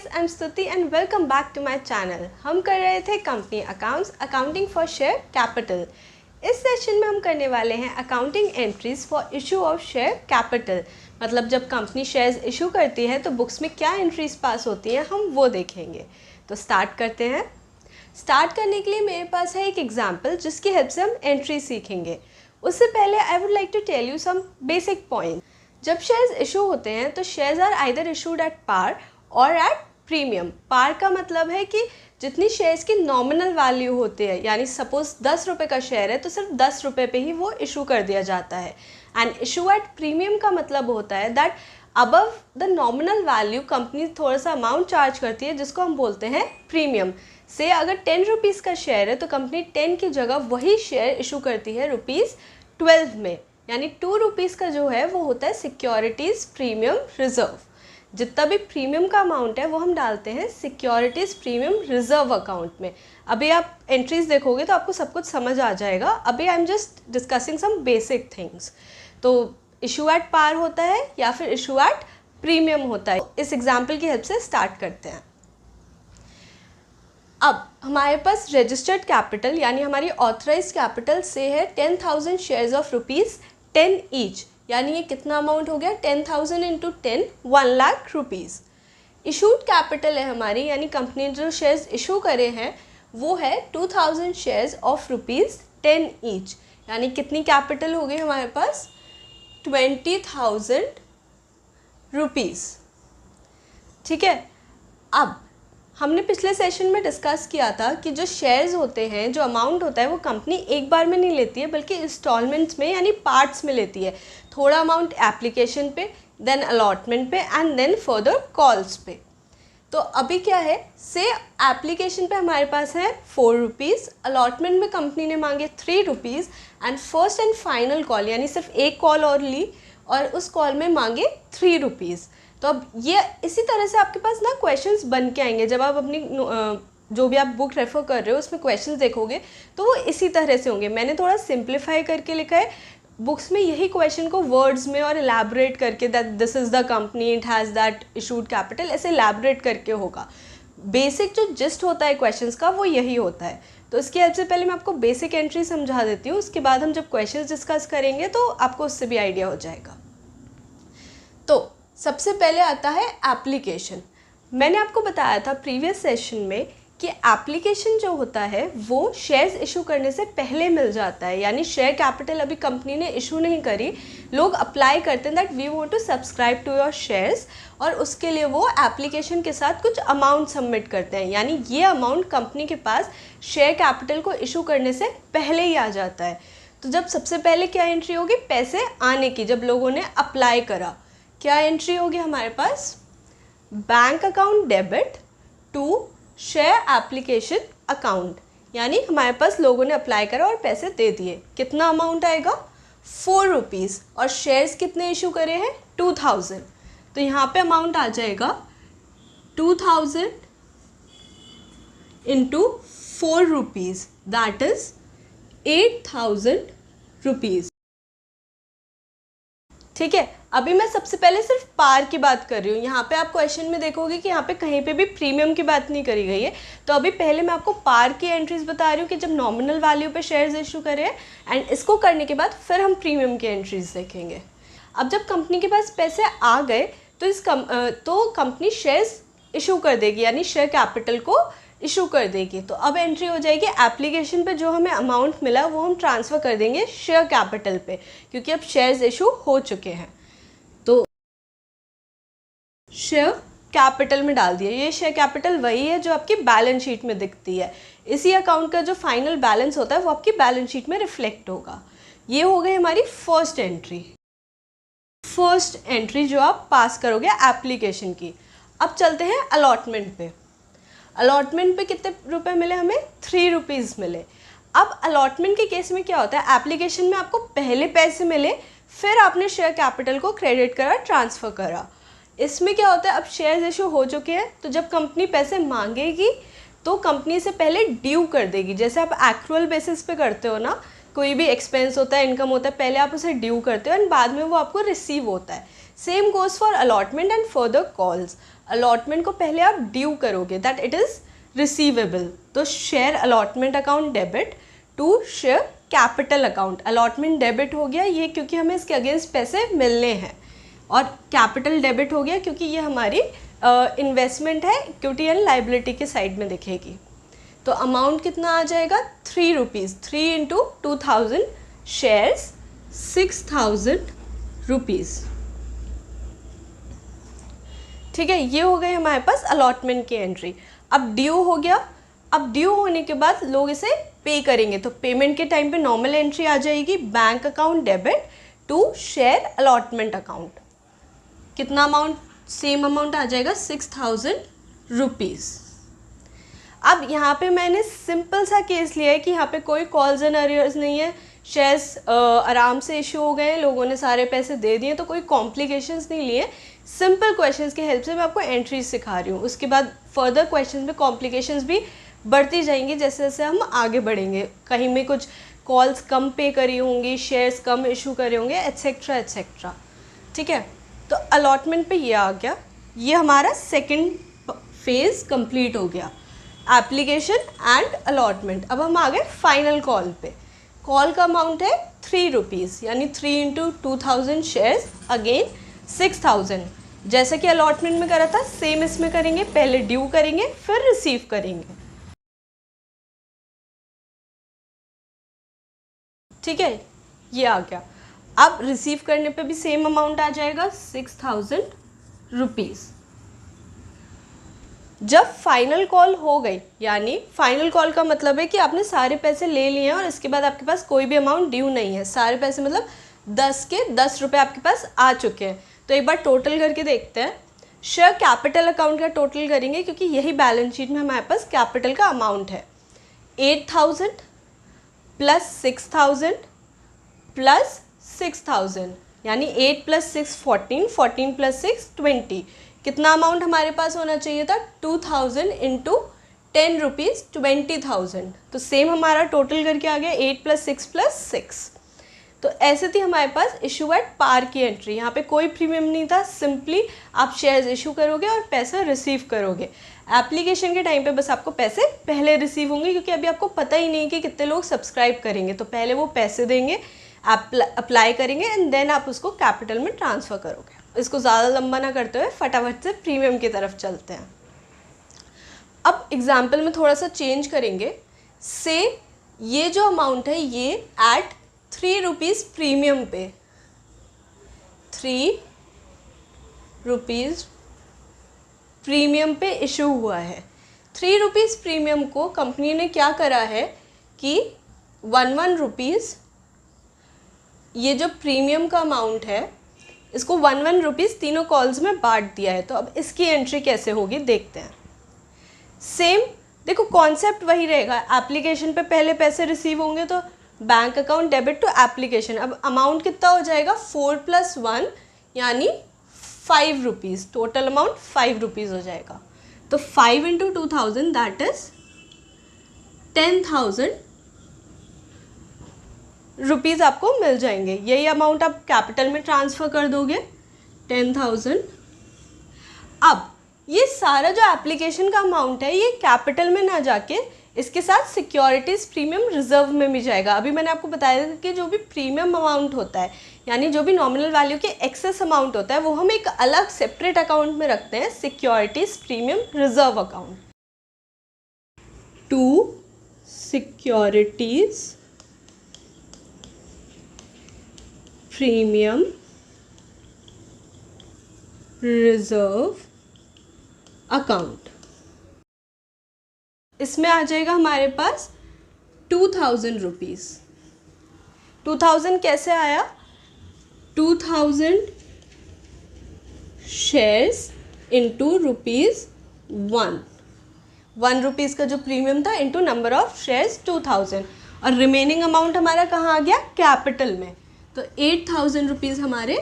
Guys, I am Stuti and welcome back to my channel. हम कर रहे थे company accounts, accounting for share capital. इस सेशन में हम करने वाले हैं accounting entries for issue of share capital. मतलब जब कंपनी शेयर्स इशू करती है तो बुक्स में क्या एंट्रीज पास होती हैं हम वो देखेंगे। तो स्टार्ट करते हैं। स्टार्ट करने के लिए मेरे पास है एक एग्जाम्पल जिसकी हेल्प से हम एंट्री सीखेंगे। उससे पहले I would like to tell you some basic point. जब शेयर्स इशू होते हैं तो shares are either issued at par और एट प्रीमियम। पार का मतलब है कि जितनी शेयर्स की नॉमिनल वैल्यू होती है, यानी सपोज 10 रुपये का शेयर है तो सिर्फ 10 रुपये पे ही वो इशू कर दिया जाता है। एंड इशू एट प्रीमियम का मतलब होता है that above the nominal value company थोड़ा सा अमाउंट चार्ज करती है जिसको हम बोलते हैं प्रीमियम। से अगर 10 रुपीज़ का शेयर है तो कंपनी 10 की जगह वही शेयर इशू करती है ₹12 में, यानी 2 रुपीज़ का जो है वो होता है सिक्योरिटीज़ प्रीमियम रिजर्व। जितना भी प्रीमियम का अमाउंट है वो हम डालते हैं सिक्योरिटीज़ प्रीमियम रिजर्व अकाउंट में। अभी आप एंट्रीज देखोगे तो आपको सब कुछ समझ आ जाएगा। अभी I am just discussing some basic things. तो इशू एट पार होता है या फिर इशू एट प्रीमियम होता है। इस एग्जाम्पल की हेल्प से स्टार्ट करते हैं। अब हमारे पास रजिस्टर्ड कैपिटल यानी हमारी ऑथराइज कैपिटल से है 10,000 शेयर्स ऑफ ₹10 ईच, यानी ये कितना अमाउंट हो गया 10,000 into 10 1 lakh rupees. Issued capital है हमारी, यानी कंपनी जो शेयर्स इशू करे हैं वो है 2,000 शेयर्स ऑफ ₹10 ईच, यानी कितनी कैपिटल हो गई हमारे पास 20,000 रुपीज़। ठीक है। अब हमने पिछले सेशन में डिस्कस किया था कि जो शेयर्स होते हैं, जो अमाउंट होता है वो कंपनी एक बार में नहीं लेती है बल्कि इंस्टॉलमेंट्स में यानी पार्ट्स में लेती है। थोड़ा अमाउंट एप्लीकेशन पे, देन अलॉटमेंट पे एंड देन फर्दर कॉल्स पे। तो अभी क्या है, से एप्लीकेशन पे हमारे पास है 4 रुपीज़, अलॉटमेंट में कंपनी ने मांगे 3 rupees and first and final call यानी सिर्फ एक कॉल और ली और उस कॉल में मांगे 3 रुपीज़। तो अब ये इसी तरह से आपके पास ना क्वेश्चंस बन के आएंगे। जब आप अपनी जो भी आप बुक रेफर कर रहे हो उसमें क्वेश्चंस देखोगे तो वो इसी तरह से होंगे। मैंने थोड़ा सिंप्लीफाई करके लिखा है। बुक्स में यही क्वेश्चन को वर्ड्स में और एलैबोरेट करके that this is the company, it has that issued capital, ऐसे एलैबोरेट करके होगा। बेसिक जो जिस्ट होता है क्वेश्चंस का वो यही होता है। तो इसकी हेल्प से पहले मैं आपको बेसिक एंट्री समझा देती हूँ, उसके बाद हम जब क्वेश्चंस डिस्कस करेंगे तो आपको उससे भी आइडिया हो जाएगा। तो सबसे पहले आता है एप्लीकेशन। मैंने आपको बताया था प्रीवियस सेशन में कि एप्लीकेशन जो होता है वो शेयर्स इशू करने से पहले मिल जाता है, यानी शेयर कैपिटल अभी कंपनी ने इशू नहीं करी, लोग अप्लाई करते हैं that we want to subscribe to your shares, और उसके लिए वो एप्लीकेशन के साथ कुछ अमाउंट सबमिट करते हैं, यानी ये अमाउंट कंपनी के पास शेयर कैपिटल को इशू करने से पहले ही आ जाता है। तो जब सबसे पहले क्या एंट्री होगी, पैसे आने की, जब लोगों ने अप्लाई करा क्या एंट्री होगी हमारे पास, bank account debit to share application account, यानी हमारे पास लोगों ने अप्लाई करा और पैसे दे दिए। कितना अमाउंट आएगा 4 रुपीज़, और शेयर्स कितने इशू करे हैं 2,000। तो यहाँ पे अमाउंट आ जाएगा 2,000 into 4 rupees, that is 8,000 rupees. ठीक है। अभी मैं सबसे पहले सिर्फ पार की बात कर रही हूँ। यहाँ पे आप क्वेश्चन में देखोगे कि यहाँ पे कहीं पे भी प्रीमियम की बात नहीं करी गई है। तो अभी पहले मैं आपको पार की एंट्रीज बता रही हूँ कि जब नॉमिनल वैल्यू पे शेयर्स इशू करें, एंड इसको करने के बाद फिर हम प्रीमियम की एंट्रीज देखेंगे। अब जब कंपनी के पास पैसे आ गए तो कंपनी शेयर्स इशू कर देगी, यानी शेयर कैपिटल को इशू कर देगी। तो अब एंट्री हो जाएगी एप्लीकेशन पे जो हमें अमाउंट मिला वो हम ट्रांसफ़र कर देंगे शेयर कैपिटल पे, क्योंकि अब शेयर्स इशू हो चुके हैं। तो शेयर कैपिटल में डाल दिया। ये शेयर कैपिटल वही है जो आपकी बैलेंस शीट में दिखती है। इसी अकाउंट का जो फाइनल बैलेंस होता है वो आपकी बैलेंस शीट में रिफ्लेक्ट होगा। ये हो गई हमारी फर्स्ट एंट्री जो आप पास करोगे एप्लीकेशन की। अब चलते हैं अलॉटमेंट पे। अलॉटमेंट पे कितने रुपए मिले हमें 3 रुपीज़ मिले। अब अलॉटमेंट के केस में क्या होता है, एप्लीकेशन में आपको पहले पैसे मिले, फिर आपने शेयर कैपिटल को क्रेडिट करा, ट्रांसफ़र करा। इसमें क्या होता है, अब शेयर्स इशू हो चुके हैं तो जब कंपनी पैसे मांगेगी तो कंपनी से पहले ड्यू कर देगी। जैसे आप एक्चुअल बेसिस पे करते हो ना, कोई भी एक्सपेंस होता है, इनकम होता है, पहले आप उसे ड्यू करते हो एंड बाद में वो आपको रिसीव होता है। Same goes for allotment and further calls. Allotment को पहले आप ड्यू करोगे, दैट इट इज़ रिसीवेबल। तो share allotment account debit to share capital account. Allotment debit हो गया ये क्योंकि हमें इसके अगेंस्ट पैसे मिलने हैं, और कैपिटल डेबिट हो गया क्योंकि ये हमारी इन्वेस्टमेंट है, इक्विटी एंड लाइबिलिटी के साइड में दिखेगी। तो अमाउंट कितना आ जाएगा 3 रुपीज़, 3 इंटू 2000 शेयर्स 6000 रुपीज़। ठीक है, ये हो गई हमारे पास अलॉटमेंट की एंट्री। अब ड्यू हो गया, अब ड्यू होने के बाद लोग इसे पे करेंगे, तो पेमेंट के टाइम पे नॉर्मल एंट्री आ जाएगी bank account debit to share allotment account. कितना अमाउंट, सेम अमाउंट आ जाएगा 6000 रुपीज़। अब यहाँ पे मैंने सिंपल सा केस लिया है कि यहाँ पे कोई कॉल्स एंड अरियर्स नहीं है, शेयर्स आराम से इशू हो गए, लोगों ने सारे पैसे दे दिए, तो कोई कॉम्प्लिकेशंस नहीं लिए। सिंपल क्वेश्चंस के हेल्प से मैं आपको एंट्रीज सिखा रही हूँ। उसके बाद फर्दर क्वेश्चंस में कॉम्प्लिकेशंस भी बढ़ती जाएंगी जैसे जैसे हम आगे बढ़ेंगे। कहीं में कुछ कॉल्स कम पे करी होंगी, शेयर्स कम इशू करे होंगे, एट्सेट्रा एट्सेट्रा। ठीक है, तो अलॉटमेंट पे ये आ गया, ये हमारा सेकंड फेज कंप्लीट हो गया, एप्लीकेशन एंड अलॉटमेंट। अब हम आ गए फाइनल कॉल पे। कॉल का अमाउंट है 3 रुपीज़, यानी 3 इंटू 2000 शेयर्स अगेन 6000। जैसे कि अलॉटमेंट में करा था सेम इसमें करेंगे, पहले ड्यू करेंगे फिर रिसीव करेंगे। ठीक है, ये आ गया। अब रिसीव करने पे भी सेम अमाउंट आ जाएगा 6000 रुपीज़। जब फाइनल कॉल हो गई, यानी फाइनल कॉल का मतलब है कि आपने सारे पैसे ले लिए हैं और इसके बाद आपके पास कोई भी अमाउंट ड्यू नहीं है, सारे पैसे मतलब 10 के 10 रुपये आपके पास आ चुके हैं। तो एक बार टोटल करके देखते हैं। शेयर कैपिटल अकाउंट का टोटल करेंगे क्योंकि यही बैलेंस शीट में हमारे पास कैपिटल का अमाउंट है। 8000 प्लस 6000 प्लस 6000, यानी 8 प्लस 6 14, 14 प्लस 6 20। कितना अमाउंट हमारे पास होना चाहिए था 2000 इंटू 10 रुपीज़ 20,000। तो सेम हमारा टोटल करके आ गया 8 प्लस 6 प्लस 6। तो ऐसे थी हमारे पास इशू एट पार की एंट्री। यहाँ पे कोई प्रीमियम नहीं था, सिंपली आप शेयर्स इशू करोगे और पैसा रिसीव करोगे। एप्लीकेशन के टाइम पे बस आपको पैसे पहले रिसीव होंगे क्योंकि अभी आपको पता ही नहीं कि कितने लोग सब्सक्राइब करेंगे, तो पहले वो पैसे देंगे, अप्लाई करेंगे एंड देन आप उसको कैपिटल में ट्रांसफ़र करोगे। इसको ज़्यादा लंबा ना करते हुए फटाफट से प्रीमियम की तरफ चलते हैं। अब एग्जाम्पल में थोड़ा सा चेंज करेंगे। से ये जो अमाउंट है ये एट 3 रुपीज़ प्रीमियम पे, 3 रुपीज़ प्रीमियम पे इशू हुआ है। 3 रुपीज़ प्रीमियम को कंपनी ने क्या करा है कि 1 रुपीज़, ये जो प्रीमियम का अमाउंट है इसको 1 रुपीज़ तीनों कॉल्स में बांट दिया है। तो अब इसकी एंट्री कैसे होगी देखते हैं। सेम देखो, कॉन्सेप्ट वही रहेगा। एप्लीकेशन पे पहले पैसे रिसीव होंगे तो bank account debit to application. अब अमाउंट कितना हो जाएगा 4 + 1 यानी 5 रुपीज़। टोटल अमाउंट 5 रुपीज़ हो जाएगा। तो 5 इंटू 2000 दैट इज 10,000 रुपीज़ आपको मिल जाएंगे। यही अमाउंट आप कैपिटल में ट्रांसफ़र कर दोगे 10,000। अब ये सारा जो एप्लीकेशन का अमाउंट है ये कैपिटल में ना जाके इसके साथ सिक्योरिटीज़ प्रीमियम रिजर्व में भी जाएगा। अभी मैंने आपको बताया था कि जो भी प्रीमियम अमाउंट होता है यानी जो भी नॉमिनल वैल्यू के एक्सेस अमाउंट होता है वो हम एक अलग सेपरेट अकाउंट में रखते हैं, securities premium reserve account. To securities premium reserve account. इसमें आ जाएगा हमारे पास 2000 रुपीज़। 2000 कैसे आया, 2000 शेयर्स इंटू ₹1 रुपीज़ का जो प्रीमियम था इंटू नंबर ऑफ शेयर्स 2000, और रिमेनिंग अमाउंट हमारा कहाँ आ गया कैपिटल में। तो 8000 रुपीज़ हमारे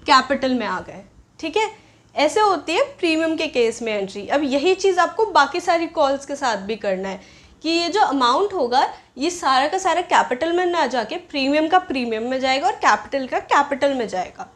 कैपिटल में आ गए। ठीक है, ऐसे होती है प्रीमियम के केस में एंट्री। अब यही चीज़ आपको बाकी सारी कॉल्स के साथ भी करना है कि ये जो अमाउंट होगा ये सारा का सारा कैपिटल में ना जाके प्रीमियम का प्रीमियम में जाएगा और कैपिटल का कैपिटल में जाएगा।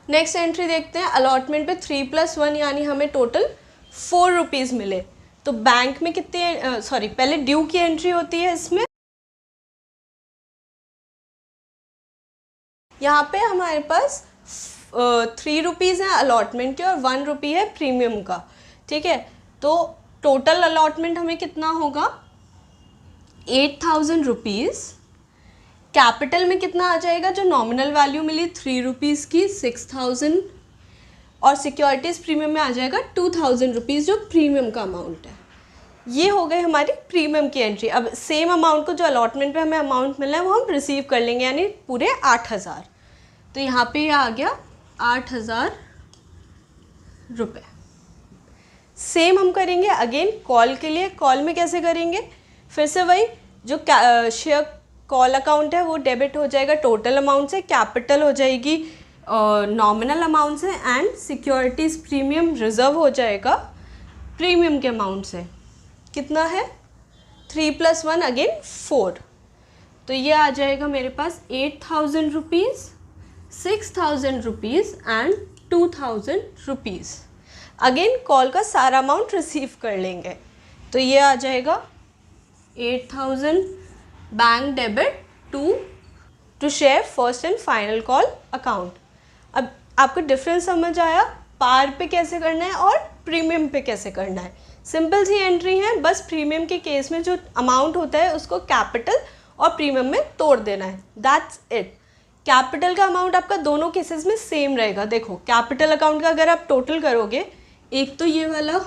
नेक्स्ट एंट्री देखते हैं, अलॉटमेंट पे 3+1 यानी हमें टोटल 4 रुपीज़ मिले। तो बैंक में कितनी पहले ड्यू की एंट्री होती है इसमें। यहाँ पे हमारे पास 3 रुपीज़ हैं अलॉटमेंट के और 1 रुपी है प्रीमियम का, ठीक है। तो टोटल अलॉटमेंट हमें कितना होगा, 8,000 रुपीज़। कैपिटल में कितना आ जाएगा, जो नॉमिनल वैल्यू मिली 3 रुपीज़ की 6,000, और सिक्योरिटीज़ प्रीमियम में आ जाएगा 2,000 रुपीज़, जो प्रीमियम का अमाउंट है। ये हो गई हमारी प्रीमियम की एंट्री। अब सेम अमाउंट को जो अलॉटमेंट पे हमें अमाउंट मिला है वो हम रिसीव कर लेंगे, यानी पूरे 8,000। तो यहाँ पे ये आ गया 8,000 रुपये। सेम हम करेंगे अगेन कॉल के लिए। कॉल में कैसे करेंगे, फिर से वही जो शेयर कॉल अकाउंट है वो डेबिट हो जाएगा टोटल अमाउंट से, कैपिटल हो जाएगी नॉमिनल अमाउंट से, एंड सिक्योरिटीज़ प्रीमियम रिजर्व हो जाएगा प्रीमियम के अमाउंट से। कितना है, 3+1 अगेन 4। तो ये आ जाएगा मेरे पास 8,000 rupees, 6,000 rupees and 2,000 rupees. Again call का सारा अमाउंट रिसीव कर लेंगे। तो ये आ जाएगा 8,000 bank debit to share first and final call account. अब आपको डिफरेंस समझ आया, पार पे कैसे करना है और प्रीमियम पे कैसे करना है। सिंपल सी एंट्री है, बस प्रीमियम के केस में जो अमाउंट होता है उसको कैपिटल और प्रीमियम में तोड़ देना है, दैट्स इट। कैपिटल का अमाउंट आपका दोनों केसेस में सेम रहेगा। देखो कैपिटल अकाउंट का अगर आप टोटल करोगे, एक तो ये वाला,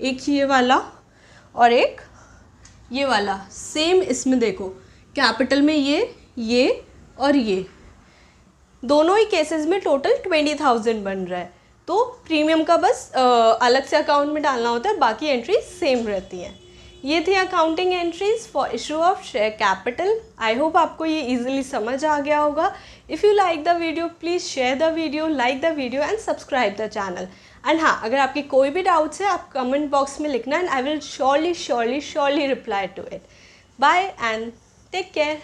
एक ये वाला और एक ये वाला, सेम इसमें देखो कैपिटल में ये और ये दोनों ही केसेस में टोटल 20,000 बन रहा है। तो प्रीमियम का बस अलग से अकाउंट में डालना होता है, बाकी एंट्री सेम रहती हैं। ये थी accounting entries for issue of share capital. I hope आपको ये इजीली समझ आ गया होगा। If you like the video please share the video, like the video and subscribe the channel. And हाँ, अगर आपकी कोई भी डाउट्स है आप कमेंट बॉक्स में लिखना and I will surely reply to it. Bye and take care.